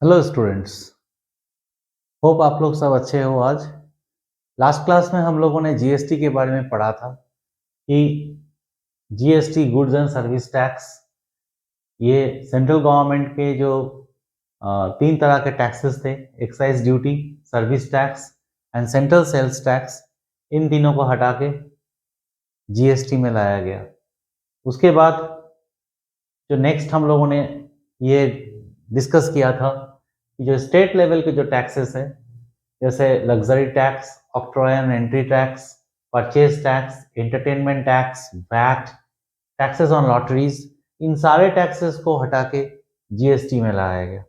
Hello students. Hope आप लोग सब अच्छे हो। आज लास्ट क्लास में हम लोगों ने जीएसटी के बारे में पढ़ा था कि GST goods and service tax ये सेंट्रल गवर्नमेंट के जो तीन तरह के टैक्सेस थे, excise duty, service tax and central sales tax. इन तीनों को हटा के जीएसटी में लाया गया। उसके बाद जो नेक्स्ट हम लोगों ने ये डिस्कस किया था कि जो स्टेट लेवल के जो टैक्सेस है, जैसे luxury tax, octroi and entry tax, purchase tax, entertainment tax, VAT, taxes on lotteries, इन सारे टैक्सेस को हटा के जीएसटी में लाया गया।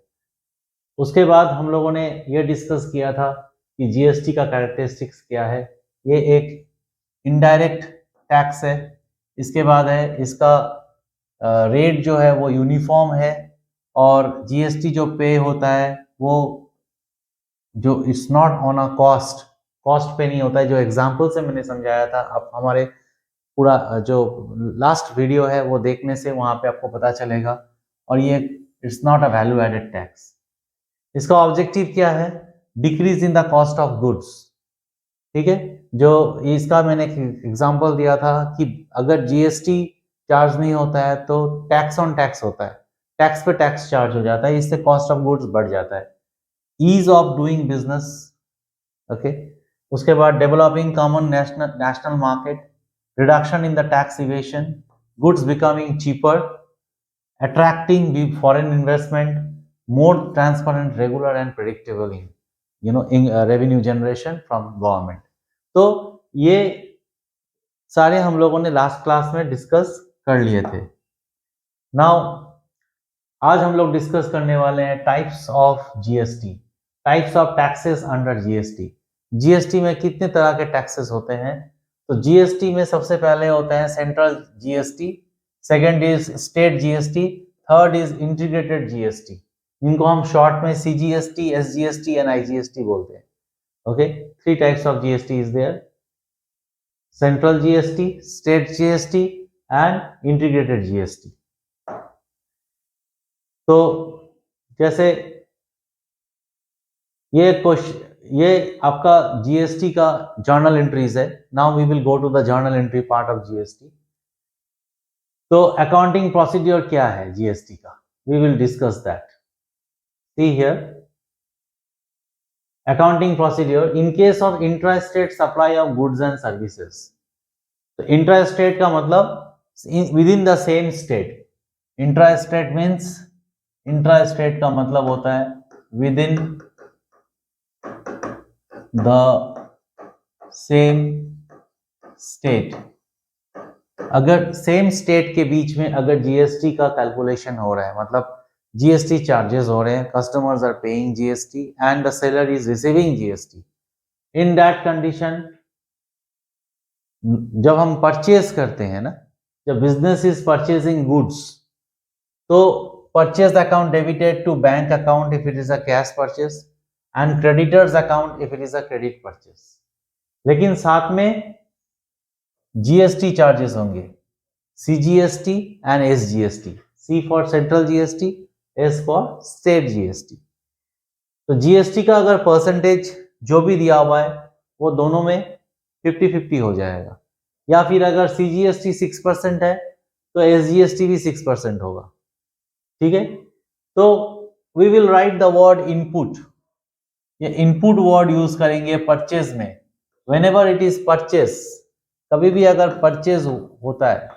उसके बाद हम लोगों ने ये डिस्कस किया था कि जीएसटी का कैरेक्टरिस्टिक्स क्या है। ये एक इनडायरेक्ट टैक्स है। इसके बाद है इसका रेट जो है वो यूनिफॉर्म है, और जीएसटी जो पे होता है वो जो it's not on a cost पे नहीं होता है। जो एग्जांपल से मैंने समझाया था, आप हमारे पूरा जो लास्ट वीडियो है वो देखने से वहां पे आपको पता चलेगा। और ये it's not a value added tax. इसका ऑब्जेक्टिव क्या है? Decrease in the cost of goods. ठीक है, जो इसका मैंने एग्जांपल दिया था कि अगर जीएसटी चार्ज नहीं होता है तो टैक्स ऑन टैक्स होता है, टैक्स पे टैक्स चार्ज हो जाता है, इससे कॉस्ट ऑफ गुड्स बढ़ जाता है। Ease of doing business. Okay. उसके बाद developing common national market, reduction in the tax evasion, goods becoming cheaper, attracting foreign investment, more transparent, regular and predictable in revenue generation from government। तो ये सारे हम लोगों ने लास्ट क्लास में discuss कर लिए थे। नाउ आज हम लोग डिस्कस करने वाले हैं types of GST, types of taxes under GST. GST में कितने तरह के टैक्सेस होते हैं? तो जीएसटी में सबसे पहले होते हैं central GST, second is state GST, third is integrated GST, जिनको हम शॉर्ट में सीजीएसटी, एसजीएसटी एंड आईजीएसटी बोलते हैं। Okay, three types of GST is there: central GST, state GST and integrated GST. तो जैसे ये आपका जीएसटी का जर्नल एंट्रीज है। Now we will go to the journal entry part of GST. तो accounting procedure क्या है जीएसटी का, we will discuss that. See here, accounting procedure in case of intra-state supply of goods and services। तो intra-state का मतलब within the same state। intra-state means, intra-state का मतलब होता है within the same state। अगर सेम स्टेट के बीच में अगर जीएसटी का कैलकुलेशन हो रहा है, मतलब जीएसटी चार्जेस हो रहे हैं, customers are paying GST and the seller is receiving GST, in that condition जब हम परचेज करते हैं ना, जब बिजनेस इज परचेजिंग गुड्स, तो purchase account debited to bank account if it is a cash purchase, and creditors account if it is a credit purchase. लेकिन साथ में जीएसटी चार्जेस होंगे, CGST and SGST. C for central GST, S for state GST. तो GST का अगर percentage जो भी दिया हुआ है वो दोनों में 50-50 हो जाएगा, या फिर अगर सीजीएसटी 6% है तो एसजीएसटी भी 6% होगा। ठीक है, तो we will write the word input. ये इनपुट वर्ड यूज करेंगे परचेज में। व्हेनेवर इट इज परचेज, कभी भी अगर परचेज होता है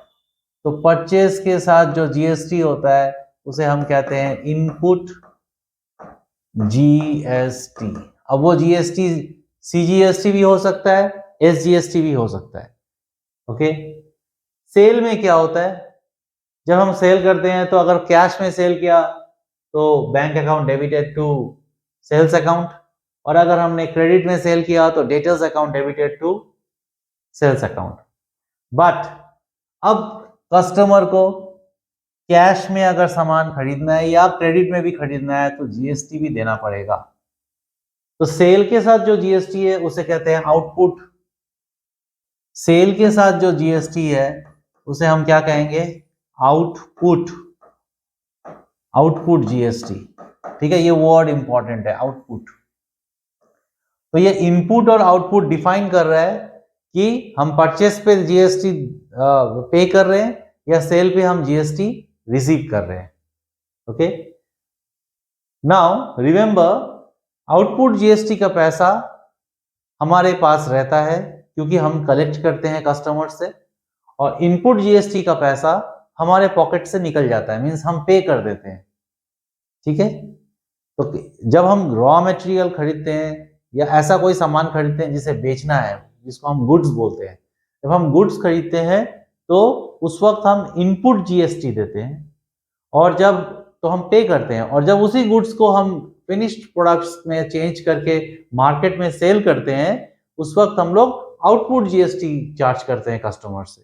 तो परचेज के साथ जो जीएसटी होता है उसे हम कहते हैं इनपुट जीएसटी। अब वो जीएसटी सीजीएसटी भी हो सकता है, एसजीएसटी भी हो सकता है। ओके। सेल में क्या होता है? जब हम सेल करते हैं तो अगर कैश में सेल किया तो bank account debited to sales account, और अगर हमने क्रेडिट में सेल किया तो debtors account debited to sales account. But अब कस्टमर को कैश में अगर सामान खरीदना है या क्रेडिट में भी खरीदना है तो जीएसटी भी देना पड़ेगा। तो सेल के साथ जो जीएसटी है उसे कहते हैं आउटपुट। सेल के साथ जो जीएसटी है उसे हम क्या कहेंगे? Output, output GST. ठीक है, ये वर्ड इंपॉर्टेंट है, आउटपुट। तो ये इनपुट और आउटपुट डिफाइन कर रहा है कि हम परचेस पे जीएसटी पे कर रहे हैं या सेल पे हम जीएसटी रिसीव कर रहे हैं। Okay, now remember, output GST का पैसा हमारे पास रहता है क्योंकि हम कलेक्ट करते हैं कस्टमर से, और इनपुट जीएसटी का पैसा हमारे पॉकेट से निकल जाता है, मींस हम पे कर देते हैं। ठीक है, तो जब हम रॉ मटेरियल खरीदते हैं या ऐसा कोई सामान खरीदते हैं जिसे बेचना है, जिसको हम गुड्स बोलते हैं, जब हम गुड्स खरीदते हैं तो उस वक्त हम इनपुट जीएसटी देते हैं, और जब तो हम पे करते हैं, और जब उसी गुड्स को हम फिनिश्ड प्रोडक्ट्स में चेंज करके मार्केट में सेल करते हैं, उस वक्त हम लोग आउटपुट जीएसटी चार्ज करते हैं कस्टमर से,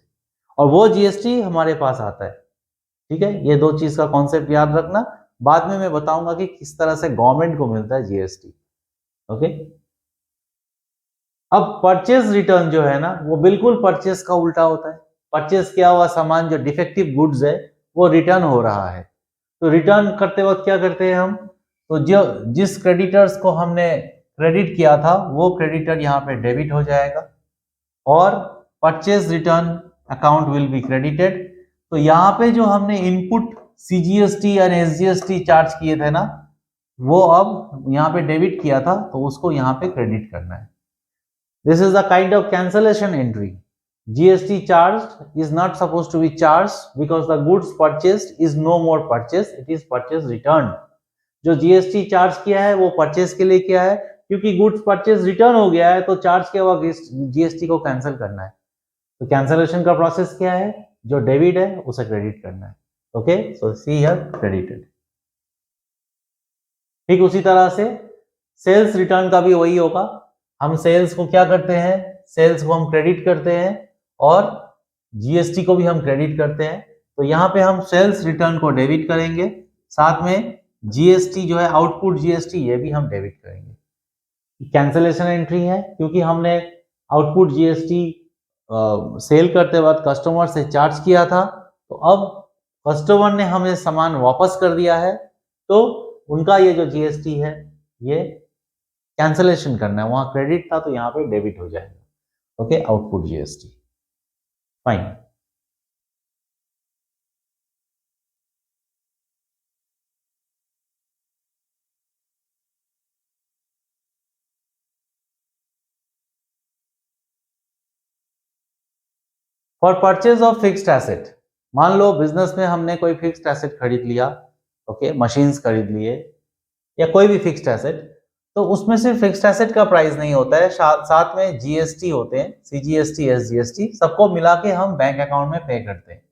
और वो जीएसटी हमारे पास आता है। ठीक है, ये दो चीज का कॉन्सेप्ट याद रखना, बाद में मैं बताऊंगा कि किस तरह से गवर्नमेंट को मिलता है जीएसटी। ओके, अब परचेज रिटर्न जो है ना, वो बिल्कुल परचेज का उल्टा होता है। परचेज किया हुआ सामान जो डिफेक्टिव गुड्स है वो रिटर्न हो रहा है, तो रिटर्न करते वक्त क्या करते हैं हम, तो जो जिस क्रेडिटर्स को हमने क्रेडिट किया था वो क्रेडिटर यहाँ पे डेबिट हो जाएगा, और purchase return account will be credited. तो यहाँ पे जो हमने इनपुट सीजीएसटी और एसजीएसटी चार्ज किए थे ना, वो अब यहाँ पे डेबिट किया था, तो उसको यहाँ पे क्रेडिट करना है। This is the kind of cancellation entry. GST charged is not supposed to be charged because the goods purchased is no more purchased, it is purchase returned। जो GST चार्ज किया है वो परचेज के लिए किया है, क्योंकि गुड्स परचेज रिटर्न हो गया है तो चार्ज किया हुआ GST को कैंसिल करना है। तो कैंसलेशन का प्रोसेस क्या है, जो डेबिट है उसे क्रेडिट करना है। Okay, so see here credited. ठीक उसी तरह से सेल्स रिटर्न का भी वही होगा। हम सेल्स को क्या करते हैं, सेल्स को हम क्रेडिट करते हैं और जीएसटी को भी हम क्रेडिट करते हैं। तो यहाँ पे हम सेल्स रिटर्न को डेबिट करेंगे, साथ में जीएसटी जो है आउटपुट जीएसटी ये भी हम डेबिट करेंगे। कैंसलेशन एंट्री है क्योंकि हमने आउटपुट जीएसटी सेल करते वक्त कस्टमर से चार्ज किया था, तो अब कस्टमर ने हमें सामान वापस कर दिया है, तो उनका ये जो जीएसटी है ये कैंसलेशन करना है, वहां क्रेडिट था तो यहाँ पे डेबिट हो जाएगा। Okay, output GST, fine. For purchase of fixed asset, मान लो बिजनेस में हमने कोई फिक्स्ड एसेट खरीद लिया, ओके, मशीन्स खरीद लिए या कोई भी फिक्स्ड एसेट, तो उसमें सिर्फ फिक्स्ड एसेट का प्राइस नहीं होता है, साथ में जीएसटी होते हैं, सीजीएसटी, एसजीएसटी, सबको मिला के हम बैंक अकाउंट में पे करते हैं।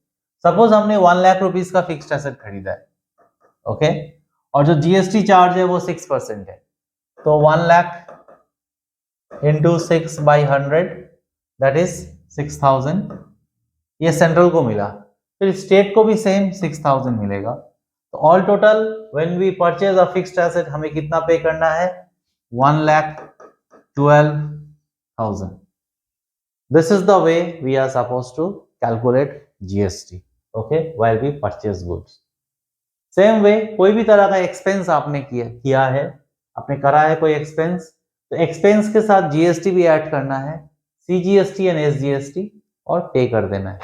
सपोज हमने 1 लाख रुपीस का फिक्स्ड एसेट खरीदा है, ओके, और जो जीएसटी चार्ज है वो 6% है, तो 1 लाख इंटू 6/100 दैट इज 6000, ये सेंट्रल को मिला, फिर स्टेट को भी सेम 6000 मिलेगा। तो all total when we purchase a fixed asset हमें कितना पे करना है, 1,12,000। This is the way we are supposed to calculate GST, okay, while we purchase goods. Same way कोई भी तरह का एक्सपेंस आपने किया है, आपने करा है कोई एक्सपेंस, तो एक्सपेंस के साथ जीएसटी भी ऐड करना है, सीजीएसटी एंड एसजीएसटी, और पे कर देना है।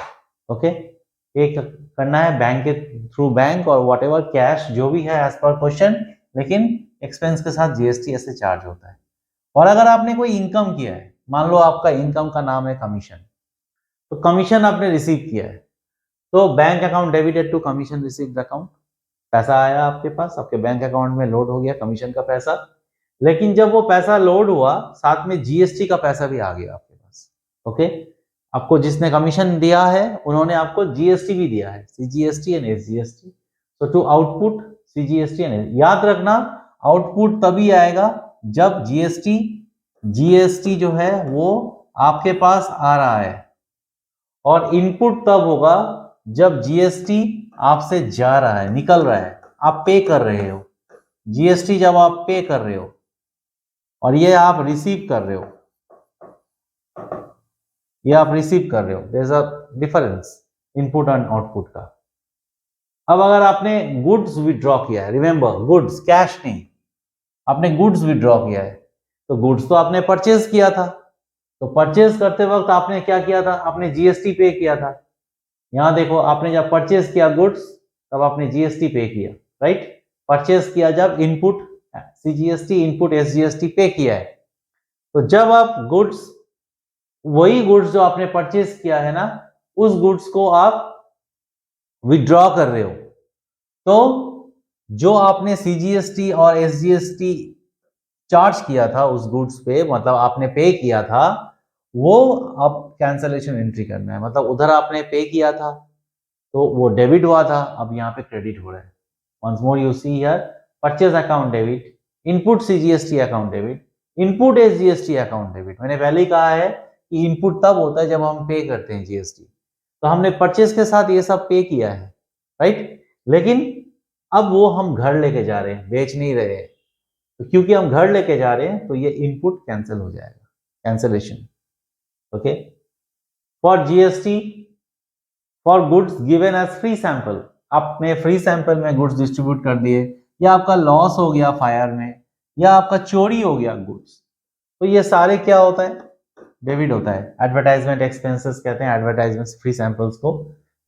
ओके, पे करना है बैंक के थ्रू, बैंक और व्हाटएवर कैश जो भी है एज पर क्वेश्चन, लेकिन एक्सपेंस के साथ जीएसटी ऐसे चार्ज होता है। और अगर आपने कोई इनकम किया है, मान लो आपका इनकम का नाम है कमीशन, तो कमीशन आपने रिसीव किया है, तो bank account debited to commission received account, पैसा आया आपके पास, आपके बैंक अकाउंट में लोड हो गया कमीशन का पैसा, लेकिन जब वो पैसा लोड हुआ साथ में जीएसटी का पैसा भी आ गया आपके पास। ओके, आपको जिसने कमीशन दिया है उन्होंने आपको जीएसटी भी दिया है, सीजीएसटी एंड एसजीएसटी। तो टू आउटपुट सीजीएसटी एंड, याद रखना आउटपुट तभी आएगा जब जीएसटी जो है वो आपके पास आ रहा है, और इनपुट तब होगा जब जीएसटी आपसे जा रहा है, निकल रहा है, आप पे कर रहे हो। जीएसटी जब आप पे कर रहे हो और ये आप रिसीव कर रहे हो, ये आप रिसीव कर रहे हो, there is a difference input and output का। अब अगर आपने गुड्स विड्रॉ किया है, रिमेंबर गुड्स, कैश नहीं, आपने गुड्स विड्रॉ किया है, तो गुड्स तो आपने परचेज किया था, तो परचेज करते वक्त आपने क्या किया था, आपने जीएसटी पे किया था। यहां देखो, आपने जब परचेज किया गुड्स तब आपने जीएसटी पे किया, राइट। परचेज किया जब इनपुट सीजीएसटी, इनपुट एसजीएसटी पे किया है। तो जब आप गुड्स, वही गुड्स जो आपने परचेज किया है ना, उस गुड्स को आप विड्रॉ कर रहे हो, तो जो आपने सीजीएसटी और एसजीएसटी चार्ज किया था उस गुड्स पे, मतलब आपने पे किया था, वो अब कैंसलेशन एंट्री करना है। मतलब उधर आपने पे किया था तो वो डेबिट हुआ था, अब यहाँ पे क्रेडिट हो रहा है। once more you see here, purchase account debit, input CGST account debit, input SGST account debit। मैंने पहले ही कहा है कि इनपुट तब होता है जब हम पे करते हैं जीएसटी, तो हमने परचेज के साथ ये सब पे किया है, राइट। लेकिन अब वो हम घर लेके जा रहे हैं, बेच नहीं रहे हैं, तो क्योंकि हम घर लेके जा रहे हैं तो ये इनपुट कैंसिल हो जाएगा, cancellation. Okay, for GST, for goods given as free sample, आपने फ्री सैंपल में गुड्स डिस्ट्रीब्यूट कर दिए, या आपका लॉस हो गया फायर में, या आपका चोरी हो गया गुड्स, तो ये सारे क्या होता है, डेबिट होता है। एडवर्टाइजमेंट एक्सपेंसेस कहते हैं एडवर्टाइजमेंट फ्री सैंपल्स को,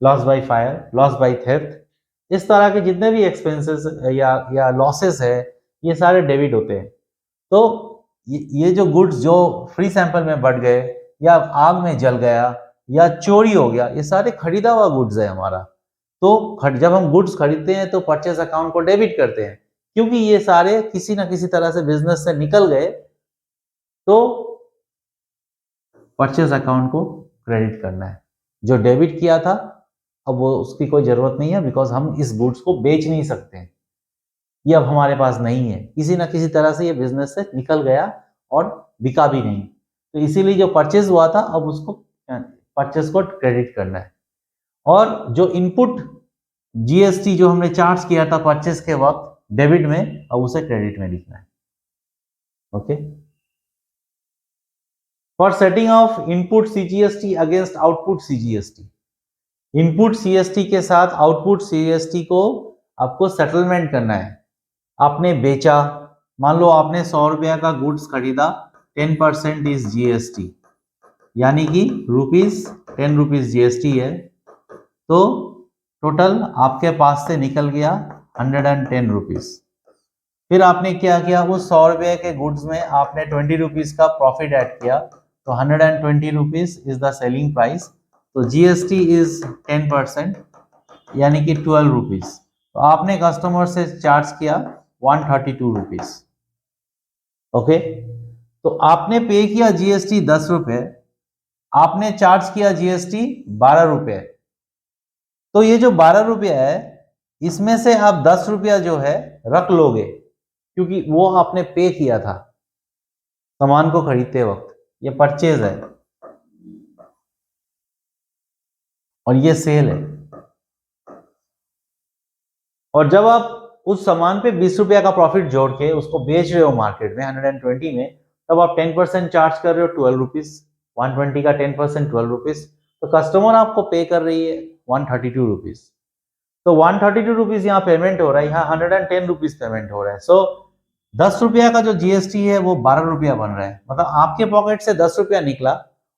loss by fire, loss by theft, इस तरह के जितने भी एक्सपेंसेस या लॉसेस है, ये सारे डेबिट होते हैं। तो ये जो गुड्स जो फ्री सैंपल में बढ़ गए, या आग में जल गया, या चोरी हो गया, ये सारे खरीदा हुआ गुड्स है हमारा। तो जब हम गुड्स खरीदते हैं तो परचेज अकाउंट को डेबिट करते हैं, क्योंकि ये सारे किसी ना किसी तरह से बिजनेस से निकल गए, तो परचेज अकाउंट को क्रेडिट करना है। जो डेबिट किया था अब वो उसकी कोई जरूरत नहीं है, बिकॉज हम इस गुड्स को बेच नहीं सकते, ये अब हमारे पास नहीं है, किसी ना किसी तरह से ये बिजनेस से निकल गया और बिका भी नहीं, तो इसीलिए जो परचेज हुआ था अब उसको परचेज को क्रेडिट करना है। और जो इनपुट जीएसटी जो हमने चार्ज किया था परचेज के वक्त डेबिट में, अब उसे क्रेडिट में लिखना है। Okay, for setting of input CGST against output CGST, input CST के साथ आउटपुट सीएसटी को आपको सेटलमेंट करना है। आपने बेचा, मान लो आपने 100 रुपया का गुड्स खरीदा, 10% इज जीएसटी, यानी कि ₹10 जीएसटी है, तो टोटल आपके पास से निकल गया 110 रुपीज। फिर आपने क्या किया, वो 100 रुपये के गुड्स में आपने 20 रुपीज का प्रॉफिट ऐड किया, तो 120 rupees is the selling price, तो जीएसटी इज 10%, यानी कि 12 रुपीज। तो आपने कस्टमर से चार्ज किया 132 रुपीज। ओके, तो आपने पे किया जीएसटी 10 रुपए, आपने चार्ज किया जीएसटी 12 रुपए, तो ये जो 12 रुपया है इसमें से आप 10 रुपया जो है रख लोगे, क्योंकि वो आपने पे किया था सामान को खरीदते वक्त, ये परचेज है और ये सेल है। और जब आप उस सामान पे 20 रुपया का प्रॉफिट जोड़ के उसको बेच रहे हो मार्केट में 120 में, तब आप 10% चार्ज कर रहे हो 12 रुपीज, 120 का 10% 12 रुपीज, तो कस्टमर आपको पे कर रही है 132 रुपीज। तो 132 रुपीज यहाँ पेमेंट हो रहा है, यहाँ 110 रुपीज पेमेंट हो रहा है। सो 10 रुपया का जो जीएसटी है वो 12 रुपया बन रहा है, मतलब आपके पॉकेट से 10 रुपया निकला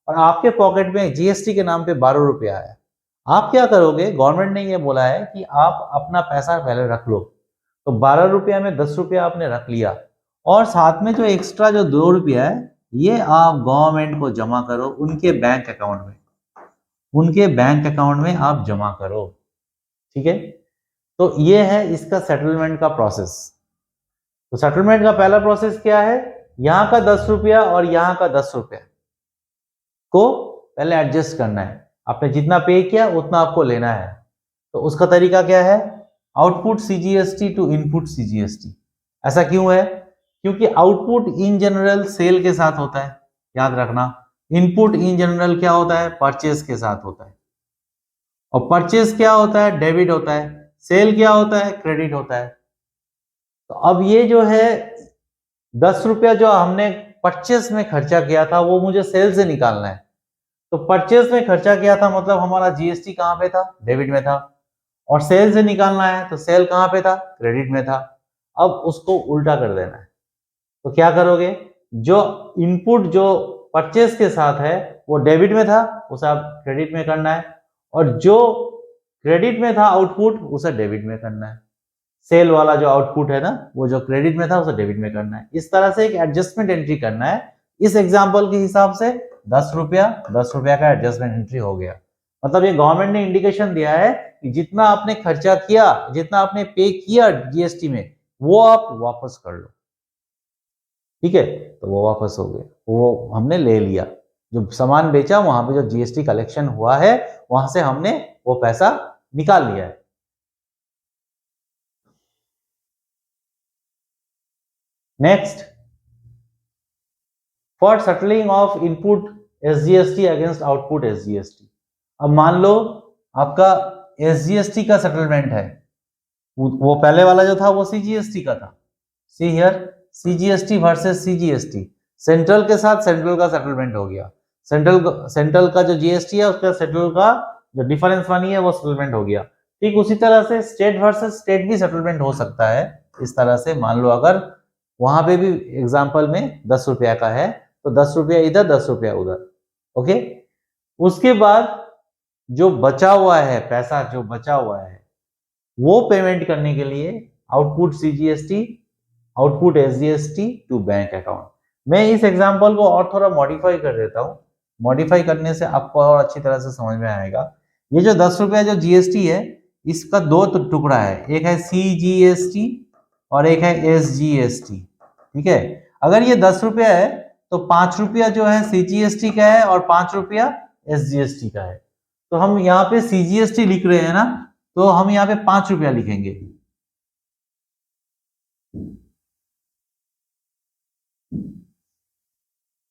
और आपके पॉकेट में जीएसटी के नाम पे 12 रुपया आया। आप क्या करोगे, गवर्नमेंट ने ये बोला है कि आप अपना पैसा पहले रख लो, तो 12 रुपया में 10 रुपया आपने रख लिया, और साथ में जो एक्स्ट्रा जो 2 रुपया है ये आप गवर्नमेंट को जमा करो उनके बैंक अकाउंट में, उनके बैंक अकाउंट में आप जमा करो। ठीक है, तो ये है इसका सेटलमेंट का प्रोसेस। तो सेटलमेंट का पहला प्रोसेस क्या है, यहां का 10 रुपया और यहां का 10 रुपया को पहले एडजस्ट करना है, आपने जितना पे किया उतना आपको लेना है। तो उसका तरीका क्या है, output CGST to input CGST. ऐसा क्यों है, क्योंकि आउटपुट इन जनरल सेल के साथ होता है, याद रखना, इनपुट इन जनरल क्या होता है, परचेज के साथ होता है, और परचेज क्या होता है, डेबिट होता है, सेल क्या होता है, क्रेडिट होता है। तो अब ये जो है 10 रुपया जो हमने परचेज में खर्चा किया था वो मुझे सेल से निकालना है। तो परचेज में खर्चा किया था मतलब हमारा जीएसटी कहां पे था, डेबिट में था, और सेल से निकालना है तो सेल कहाँ पे था, क्रेडिट में था। अब उसको उल्टा कर देना है, तो क्या करोगे, जो इनपुट जो परचेस के साथ है वो डेबिट में था, उसे आप क्रेडिट में करना है, और जो क्रेडिट में था आउटपुट उसे डेबिट में करना है। सेल वाला जो आउटपुट है ना, वो जो क्रेडिट में था उसे डेबिट में करना है। इस तरह से एक एडजस्टमेंट एंट्री करना है। इस एग्जांपल के हिसाब से 10 रुपया का एडजस्टमेंट एंट्री हो गया। मतलब ये गवर्नमेंट ने इंडिकेशन दिया है कि जितना आपने खर्चा किया, जितना आपने पे किया जीएसटी में, वो आप वापस कर लो। ठीक है, तो वो वापस हो गया, वो हमने ले लिया। जो सामान बेचा वहां पे जो जीएसटी कलेक्शन हुआ है वहां से हमने वो पैसा निकाल लिया है। Next, for settling of input SGST against output SGST. अब मान लो आपका एसजीएसटी का सेटलमेंट है, वो पहले वाला जो था वो सीजीएसटी का था। See here, CGST versus CGST, central के साथ सेंट्रल का सेटलमेंट हो गया। सेंट्रल का जो जीएसटी है उसका सेंट्रल का जो डिफरेंस बनी है वो सेटलमेंट हो गया। ठीक उसी तरह से स्टेट वर्सेस स्टेट भी सेटलमेंट हो सकता है। इस तरह से मान लो अगर वहां पे भी एग्जांपल में 10 रुपया का है तो 10 रुपया इधर 10 रुपया उधर। ओके, उसके बाद जो बचा हुआ है पैसा, जो बचा हुआ है वो पेमेंट करने के लिए output CGST, output SGST to bank account. मैं इस एग्जांपल को और थोड़ा मॉडिफाई कर देता हूं। मॉडिफाई करने से आपको और अच्छी तरह से समझ में आएगा। ये जो 10 रुपया जो जीएसटी है, इसका दो टुकड़ा है, एक है सीजीएसटी और एक है एसजीएसटी। ठीक है, अगर ये 10 रुपया है तो 5 रुपया जो है सीजीएसटी का है और 5 रुपया एसजीएसटी का है। तो हम यहाँ पे सीजीएसटी लिख रहे हैं ना, तो हम यहाँ पे 5 रुपया लिखेंगे।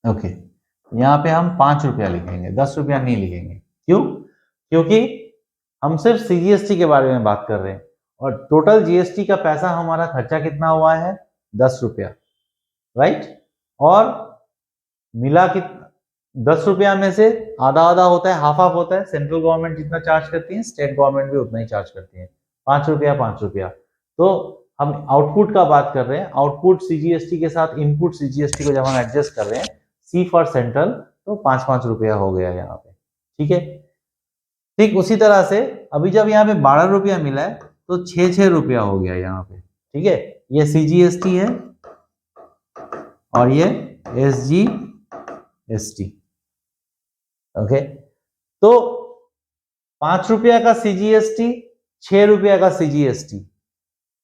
ओके, यहाँ पे हम 5 रुपया लिखेंगे, 10 रुपया नहीं लिखेंगे। क्यों? क्योंकि हम सिर्फ सीजीएसटी के बारे में बात कर रहे हैं और टोटल जीएसटी का पैसा हमारा खर्चा कितना हुआ है, 10 रुपया, राइट। और मिला कि 10 रुपया में से आधा आधा होता है, हाफ हाफ होता है। सेंट्रल गवर्नमेंट जितना चार्ज करती है स्टेट गवर्नमेंट भी उतना ही चार्ज करती है, 5 रुपया 5 रुपया। तो हम आउटपुट का बात कर रहे हैं, आउटपुट सीजीएसटी के साथ इनपुट सीजीएसटी को जब हम एडजस्ट कर रहे हैं, सी फॉर सेंट्रल, तो 5-5 रुपया हो गया यहाँ पे। ठीक है, ठीक उसी तरह से अभी जब यहाँ पे 12 रुपया मिला है तो 6-6 रुपया हो गया यहाँ पे। ठीक है, ये सीजीएसटी है और ये एसजीएसटी। ओके, तो 5 रुपया का सीजीएसटी, 6 रुपया का सीजीएसटी।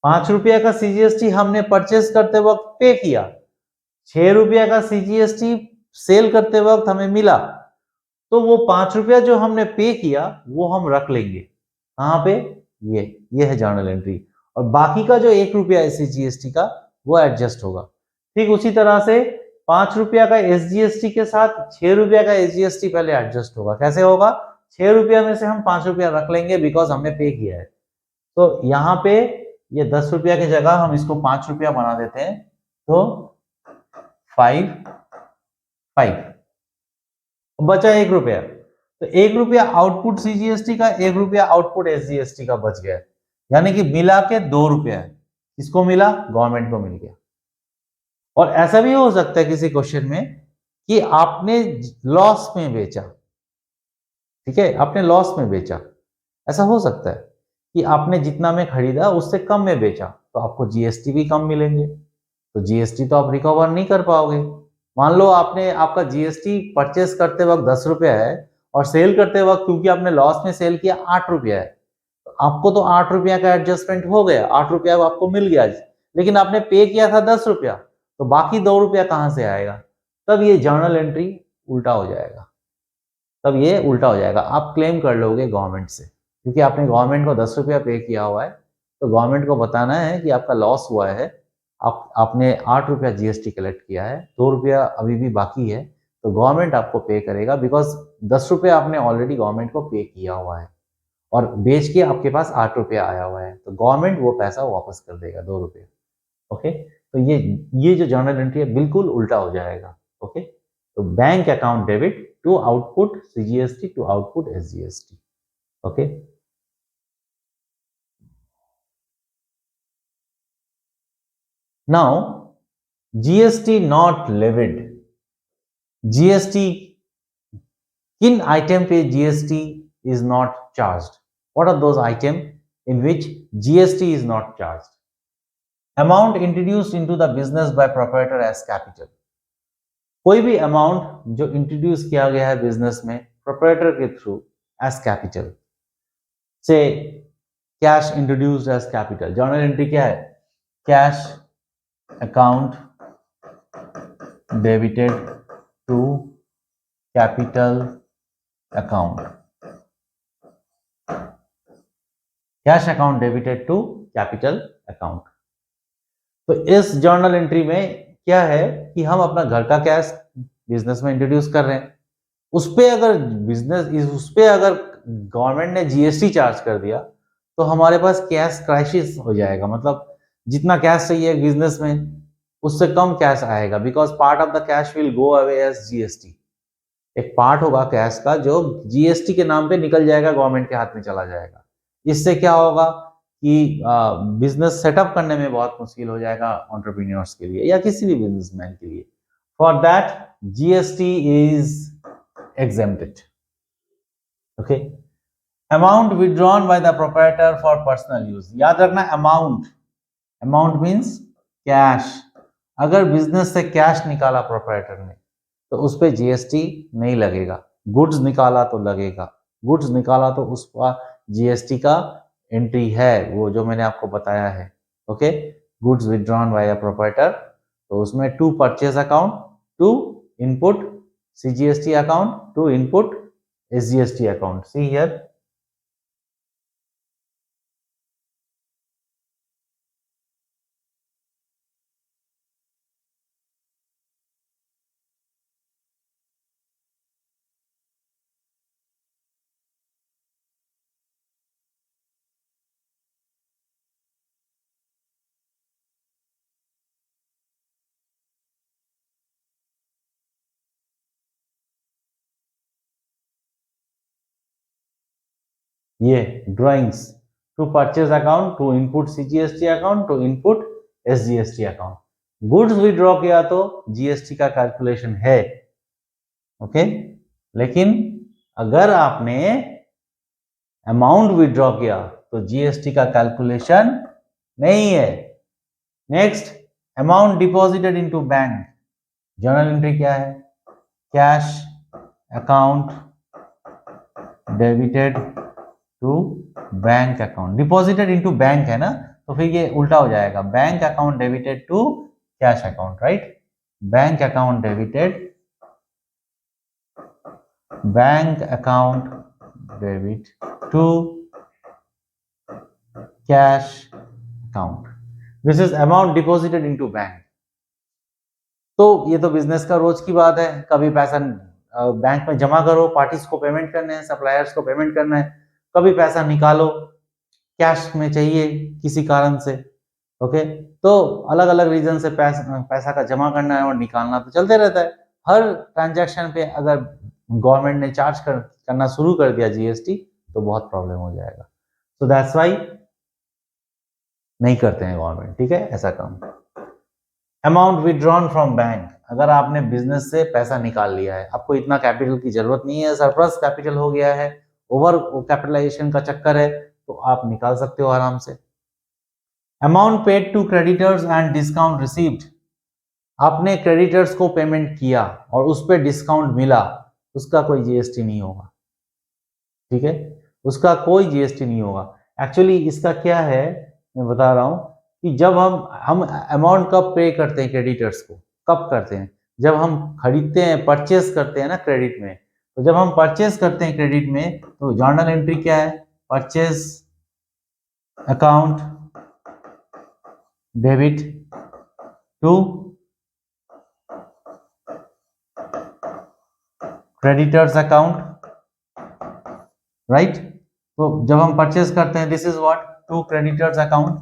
5 रुपया का सीजीएसटी हमने परचेस करते वक्त पे किया, 6 रुपया का सीजीएसटी सेल करते वक्त हमें मिला। तो वो 5 रुपया जो हमने पे किया वो हम रख लेंगे कहाँ पे, ये है जर्नल एंट्री। और बाकी का जो 1 रुपया है सीजीएसटी का वो एडजस्ट होगा। ठीक उसी तरह से 5 रुपया का एसजीएसटी के साथ 6 रुपया का एसजीएसटी पहले एडजस्ट होगा। कैसे होगा, 6 रुपया में से हम 5 रुपया रख लेंगे बिकॉज हमने पे किया है। तो यहाँ पे ये 10 रुपया की जगह हम इसको 5 रुपया बना देते हैं, तो 5 बचा 1 रुपया। तो 1 रुपया आउटपुट सीजीएसटी का, 1 रुपया आउटपुट एसजीएसटी का बच गया, यानी कि मिला के 2 रुपया है। किसको मिला, गवर्नमेंट को मिल गया। और ऐसा भी हो सकता है किसी क्वेश्चन में कि आपने लॉस में बेचा। ठीक है, आपने लॉस में बेचा, ऐसा हो सकता है कि आपने जितना में खरीदा उससे कम में बेचा, तो आपको जीएसटी भी कम मिलेंगे। तो जीएसटी तो आप रिकवर नहीं कर पाओगे। मान लो आपने, आपका जीएसटी परचेस करते वक्त 10 रुपया है और सेल करते वक्त क्योंकि आपने लॉस में सेल किया 8 रुपया है, तो आपको तो 8 रुपया का एडजस्टमेंट हो गया, 8 रुपया आपको मिल गया। लेकिन आपने पे किया था 10 रुपया, तो बाकी 2 रुपया कहां से आएगा? तब ये जर्नल एंट्री उल्टा हो जाएगा, तब ये उल्टा हो जाएगा। आप क्लेम कर लोगे गवर्नमेंट से, क्योंकि आपने गवर्नमेंट को 10 रुपया पे किया हुआ है, तो गवर्नमेंट को बताना है कि आपका लॉस हुआ है, आपने 8 रुपया जीएसटी कलेक्ट किया है, 2 रुपया अभी भी बाकी है, तो गवर्नमेंट आपको पे करेगा बिकॉज 10 रुपया आपने ऑलरेडी गवर्नमेंट को पे किया हुआ है और बेच के आपके पास 8 रुपया आया हुआ है, तो गवर्नमेंट वो पैसा वापस कर देगा 2 रुपये। ओके, तो ये जो जर्नल एंट्री है बिल्कुल उल्टा हो जाएगा। ओके, तो bank account debit to output CGST to output SGST. Okay, now GST not levied, GST किन आइटम पे GST is not charged? What are those item in which GST is not charged? Amount introduced into the business by proprietor as capital, कोई भी amount जो introduce किया गया है business में proprietor के थ्रू एज कैपिटल, से cash introduced as capital, journal entry क्या है? Cash account debited to capital account, cash account debited to capital account. तो इस जर्नल एंट्री में क्या है कि हम अपना घर का कैश बिजनेस में इंट्रोड्यूस कर रहे हैं, उस पे अगर गवर्नमेंट ने जीएसटी चार्ज कर दिया तो हमारे पास कैश क्राइसिस हो जाएगा, मतलब जितना कैश चाहिए बिजनेस में उससे कम कैश आएगा, because part of the cash will go away as GST. एक पार्ट होगा कैश का जो जीएसटी के नाम पे निकल जाएगा, गवर्नमेंट के हाथ में चला जाएगा। इससे क्या होगा कि बिजनेस सेटअप करने में बहुत मुश्किल हो जाएगा एंटरप्रेन्योर्स के लिए या किसी भी बिजनेसमैन के लिए। For that GST is exempted. Okay, amount withdrawn by the proprietor for personal use, याद रखना amount means cash। अगर बिजनेस से कैश निकाला प्रोप्राइटर ने तो उस पे जीएसटी नहीं लगेगा, गुड्स निकाला तो लगेगा, गुड्स निकाला तो उस पर जीएसटी का एंट्री है, वो जो मैंने आपको बताया है। Okay, goods withdrawn by a proprietor, तो उसमें to purchase account, to input CGST account, to input SGST account. See here. ये drawings, to purchase account, to input CGST account, to input SGST account. Goods withdraw किया तो GST का calculation है, okay, लेकिन अगर आपने अमाउंट विड्रॉ किया तो जीएसटी का कैलकुलेशन नहीं है। Next, amount deposited into bank, journal entry क्या है? Cash account debited to bank account, deposited into bank है ना, तो फिर ये उल्टा हो जाएगा, bank account debited to cash account, right? Bank account debited, bank account debit to cash account, this is amount deposited into bank. तो ये तो बिजनेस का रोज की बात है, कभी पैसा बैंक में जमा करो, पार्टीज को पेमेंट करने हैं, सप्लायर्स को पेमेंट करना है, कभी पैसा निकालो कैश में चाहिए किसी कारण से, ओके, तो अलग अलग रीजन से पैसा का जमा करना है और निकालना तो चलते रहता है। हर ट्रांजैक्शन पे अगर गवर्नमेंट ने चार्ज करना शुरू कर दिया जीएसटी तो बहुत प्रॉब्लम हो जाएगा, सो दैट्स व्हाई नहीं करते हैं गवर्नमेंट, ठीक है, ऐसा काम। अमाउंट विड्रॉन फ्रॉम बैंक, अगर आपने बिजनेस से पैसा निकाल लिया है, आपको इतना कैपिटल की जरूरत नहीं है, सरप्लस कैपिटल हो गया है, ओवर कैपिटलाइजेशन का चक्कर है, तो आप निकाल सकते हो आराम से। Amount paid to creditors and discount received, आपने क्रेडिटर्स को पेमेंट किया और उस पर डिस्काउंट मिला, उसका कोई जीएसटी नहीं होगा, ठीक है, उसका कोई जीएसटी नहीं होगा। एक्चुअली इसका क्या है मैं बता रहा हूं कि जब हम अमाउंट कब पे करते हैं क्रेडिटर्स को, कब करते हैं? जब हम खरीदते हैं, परचेस करते हैं ना क्रेडिट में, तो जब हम परचेस करते हैं क्रेडिट में तो जर्नल एंट्री क्या है? Purchase account debit to creditors account, right? तो जब हम परचेस करते हैं this is what, to creditors account,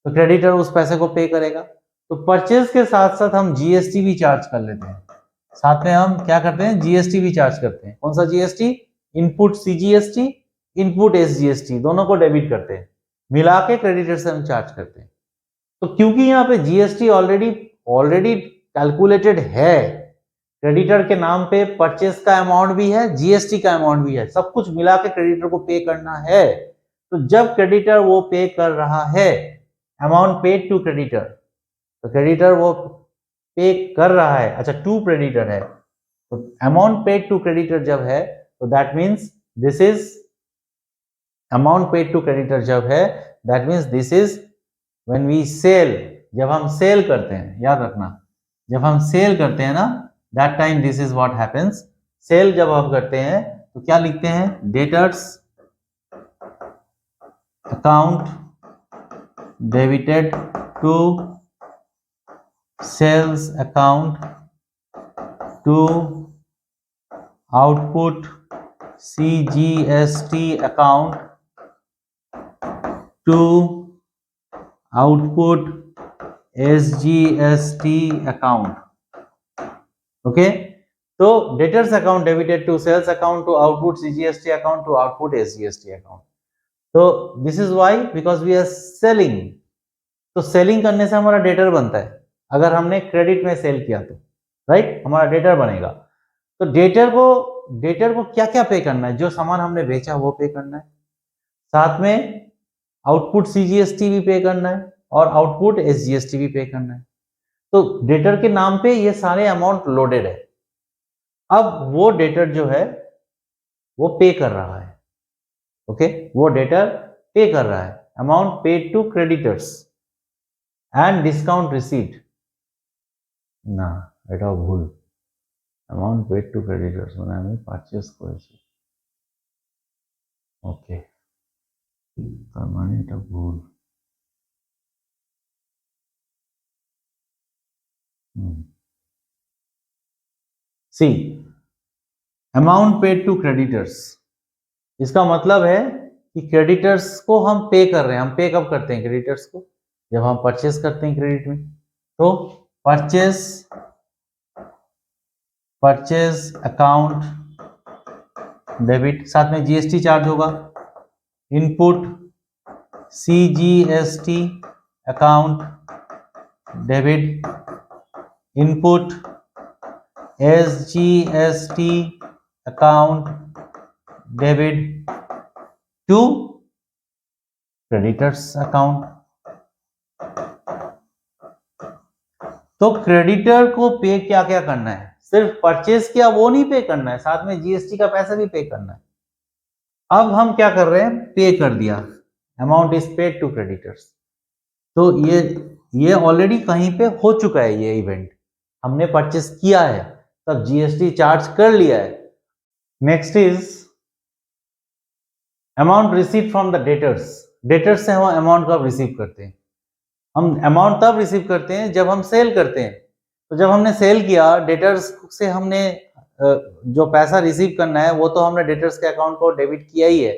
तो क्रेडिटर उस पैसे को पे करेगा। तो परचेज के साथ साथ हम जीएसटी भी चार्ज कर लेते हैं, साथ में हम क्या करते हैं? जीएसटी भी चार्ज करते हैं। कौन सा GST? Input CGST, input SGST, दोनों को डेबिट करते हैं, मिला के क्रेडिटर से हम चार्ज करते हैं। तो क्योंकि यहाँ पे जीएसटी ऑलरेडी कैलकुलेटेड है, क्रेडिटर के नाम पे परचेस का अमाउंट भी है, जीएसटी का अमाउंट भी है, सब कुछ मिला के क्रेडिटर को पे करना है। तो जब क्रेडिटर वो पे कर रहा है, अमाउंट पेड टू क्रेडिटर, तो क्रेडिटर वो पे कर रहा है, अच्छा टू क्रेडिटर है, तो अमाउंट पेड टू क्रेडिटर जब है तो that means this is amount paid to creditor जब है, that means this is when we sell, जब हम सेल करते हैं, याद रखना जब हम सेल करते हैं ना, that time this is what happens. Sell जब हम करते हैं तो क्या लिखते हैं, debtors account debited to sales account to output CGST account to output SGST account. Okay, तो debtors account debited to sales account to output CGST account to output SGST account. तो this is why because we are selling, तो selling करने से हमारा debtor बनता है, अगर हमने क्रेडिट में सेल किया तो राइट, हमारा डेटर बनेगा। तो डेटर को क्या क्या पे करना है, जो सामान हमने बेचा वो पे करना है, साथ में आउटपुट CGST भी पे करना है और आउटपुट SGST भी पे करना है। तो डेटर के नाम पे ये सारे अमाउंट लोडेड है। अब वो डेटर जो है वो पे कर रहा है, ओके, वो डेटर पे कर रहा है, amount paid to creditors and discount receipt ना, এটা ভুল, অ্যামাউন্ট পেড টু ক্রেডিটর্স মানে আমি পারচেজ করেছি, ওকে, তার মানে এটা ভুল। सी अमाउंट पेड टू क्रेडिटर्स, इसका मतलब है कि क्रेडिटर्स को हम पे कर रहे हैं। हम पे कब करते हैं क्रेडिटर्स को, जब हम परचेस करते हैं क्रेडिट में। तो परचेज अकाउंट डेबिट, साथ में जीएसटी चार्ज होगा, input CGST account debit, input SGST account debit to creditors account. तो क्रेडिटर को पे क्या क्या करना है, सिर्फ परचेज किया वो नहीं पे करना है, साथ में जीएसटी का पैसा भी पे करना है। अब हम क्या कर रहे हैं, पे कर दिया, amount is paid to creditors. तो ये ऑलरेडी कहीं पे हो चुका है, ये इवेंट हमने परचेस किया है, तब जीएसटी चार्ज कर लिया है। Next is amount receive from the debtors. Debtors से हम अमाउंट कब रिसीव करते हैं, हम अमाउंट तब रिसीव करते हैं जब हम सेल करते हैं। तो जब हमने सेल किया, डेटर्स से हमने जो पैसा रिसीव करना है वो तो हमने डेटर्स के अकाउंट को डेबिट किया ही है,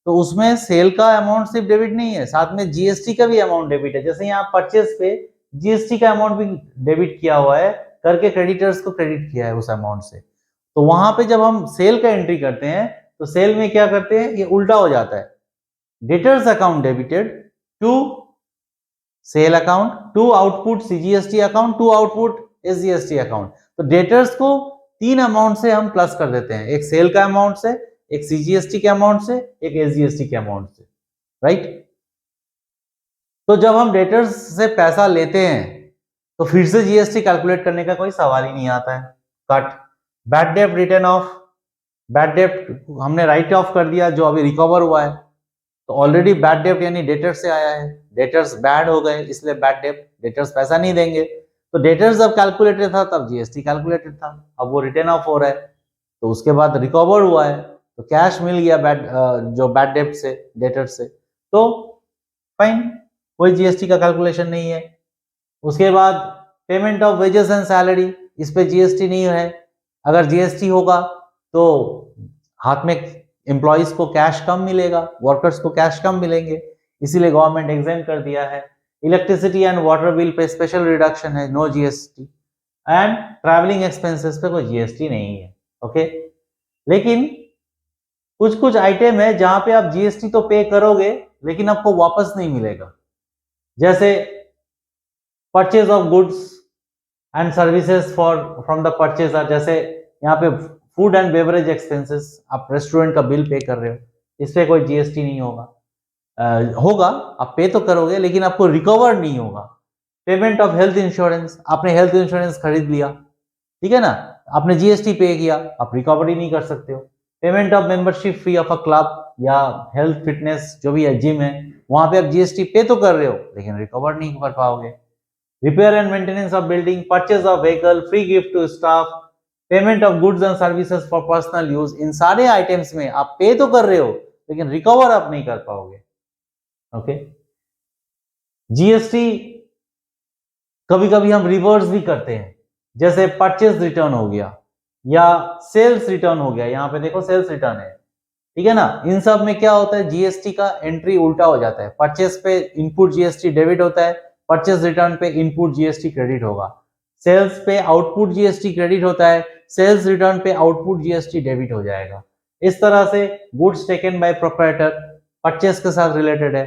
तो उसमें सेल का अमाउंट सिर्फ डेबिट नहीं है, साथ में जीएसटी का भी अमाउंट डेबिट है। जैसे यहाँ परचेस पे जीएसटी का अमाउंट भी डेबिट किया हुआ है, करके क्रेडिटर्स को क्रेडिट किया है उस अमाउंट से। तो वहां पे जब हम सेल का एंट्री करते हैं तो सेल में क्या करते हैं, ये उल्टा हो जाता है, debtors account debited to sale account to output CGST account to output SGST account. तो डेटर्स को तीन अमाउंट से हम प्लस कर देते हैं, एक सेल का अमाउंट से, एक CGST के अमाउंट से, एक SGST के अमाउंट से, राइट। तो जब हम डेटर्स से पैसा लेते हैं तो फिर से जीएसटी कैलकुलेट करने का कोई सवाल ही नहीं आता है। Cut, bad debt return of, bad debt हमने राइट ऑफ कर दिया जो अभी रिकवर हुआ है, तो ऑलरेडी बैड डेट यानी डेटर से आया है, डेटर्स बैड हो गए इसलिए बैड डेट, डेटर्स पैसा नहीं देंगे। तो डेटर्स जब कैलकुलेटेड था तब जीएसटी कैलकुलेटेड था, अब वो रिटर्न ऑफ हो रहा है तो उसके बाद रिकवर हुआ है तो कैश मिल गया जो बैड डेट से, डेटर से, तो फाइन, कोई जीएसटी का कैलकुलेशन नहीं है। उसके बाद payment of wages and salary, इस पे जीएसटी नहीं है, अगर जीएसटी होगा तो हाथ में एम्प्लॉइज को कैश कम मिलेगा, वर्कर्स को कैश कम मिलेंगे, इसीलिए गवर्नमेंट एग्जेम्प्ट कर दिया है। इलेक्ट्रिसिटी एंड वाटर बिल पे स्पेशल रिडक्शन है, no GST, and travelling expenses पे कोई जीएसटी नहीं है, ओके। लेकिन कुछ कुछ आइटम है जहां पे आप जीएसटी तो पे करोगे लेकिन आपको वापस नहीं मिलेगा, जैसे purchase of goods and services for from the purchaser, जैसे यहाँ पे फूड एंड बेवरेज एक्सपेंसेस, आप रेस्टोरेंट का बिल पे कर रहे हो, इस पे कोई जीएसटी नहीं होगा। होगा, आप पे तो करोगे लेकिन आपको रिकवर नहीं होगा। पेमेंट ऑफ हेल्थ इंश्योरेंस, आपने हेल्थ इंश्योरेंस खरीद लिया, ठीक है ना, आपने जीएसटी पे किया, आप रिकवरी नहीं कर सकते हो। Payment of membership fee of a club या हेल्थ फिटनेस जो भी है, जिम है, वहां पे आप जीएसटी पे तो कर रहे हो लेकिन रिकवर नहीं कर पाओगे। Repair and maintenance of building, purchase of vehicle, free gift to staff, payment of goods and services for personal use, इन सारे आइटम्स में आप पे तो कर रहे हो लेकिन रिकवर आप नहीं कर पाओगे। ओके, जीएसटी कभी कभी हम रिवर्स भी करते हैं, जैसे परचेज रिटर्न हो गया या सेल्स रिटर्न हो गया, यहां पे देखो सेल्स रिटर्न है, ठीक है ना। इन सब में क्या होता है, जीएसटी का एंट्री उल्टा हो जाता है। परचेज पे इनपुट जीएसटी डेबिट होता है, परचेज रिटर्न पे इनपुट जीएसटी क्रेडिट होगा। सेल्स पे आउटपुट जीएसटी क्रेडिट होता है, सेल्स रिटर्न पे आउटपुट जीएसटी डेबिट हो जाएगा। इस तरह से goods taken by proprietor purchase के साथ रिलेटेड है,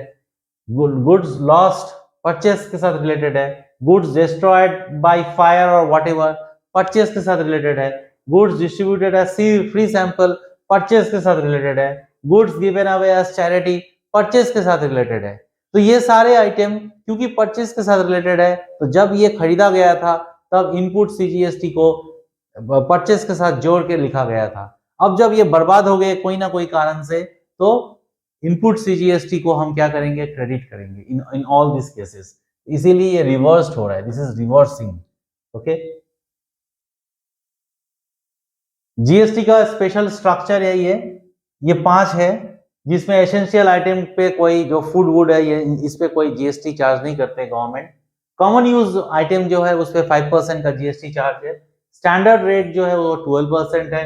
गुड्स लॉस्ट परचेज के साथ रिलेटेड है, गुड्स डिस्ट्रॉयड बाय फायर और व्हाटएवर परचेज के साथ रिलेटेड है, goods distributed as free sample purchase के साथ रिलेटेड है, goods given away as charity purchase के साथ रिलेटेड है। तो ये सारे आइटम क्योंकि परचेज के साथ रिलेटेड है, तो जब ये खरीदा गया था तब इनपुट सीजीएसटी को परचेज के साथ जोड़ के लिखा गया था। अब जब ये बर्बाद हो गए कोई ना कोई कारण से, तो इनपुट सीजीएसटी को हम क्या करेंगे, क्रेडिट करेंगे इन ऑल दिस केसेस। इसीलिए ये रिवर्स्ड हो रहा है, this is reversing. Okay, GST का स्पेशल स्ट्रक्चर यही है, ये 5 है, जिसमें एसेंशियल आइटम पे कोई जो फूड वुड है ये इस पे कोई जीएसटी चार्ज नहीं करते गवर्नमेंट। कॉमन यूज आइटम जो है उस पे 5% का जीएसटी चार्ज है। स्टैंडर्ड रेट जो है वो 12% है।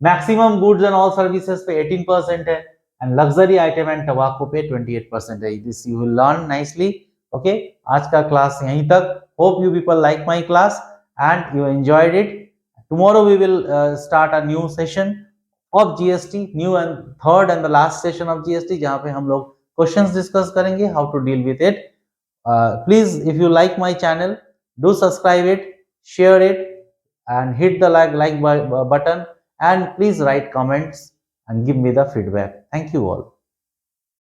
Maximum goods and all services पे 18% है, एंड लग्जरी आइटम एंड टबाको पे 28% है। This you will learn nicely. Okay, आज का क्लास यहीं तक। Hope you people like my class and you enjoyed it. Tomorrow we will start a new session of GST, new and third and the last session of GST, जहाँ पे हम लोग questions discuss करेंगे, how to deal with it. Please, if you like my channel, do subscribe it, share it, and hit the like button, and please write comments and give me the feedback. Thank you all.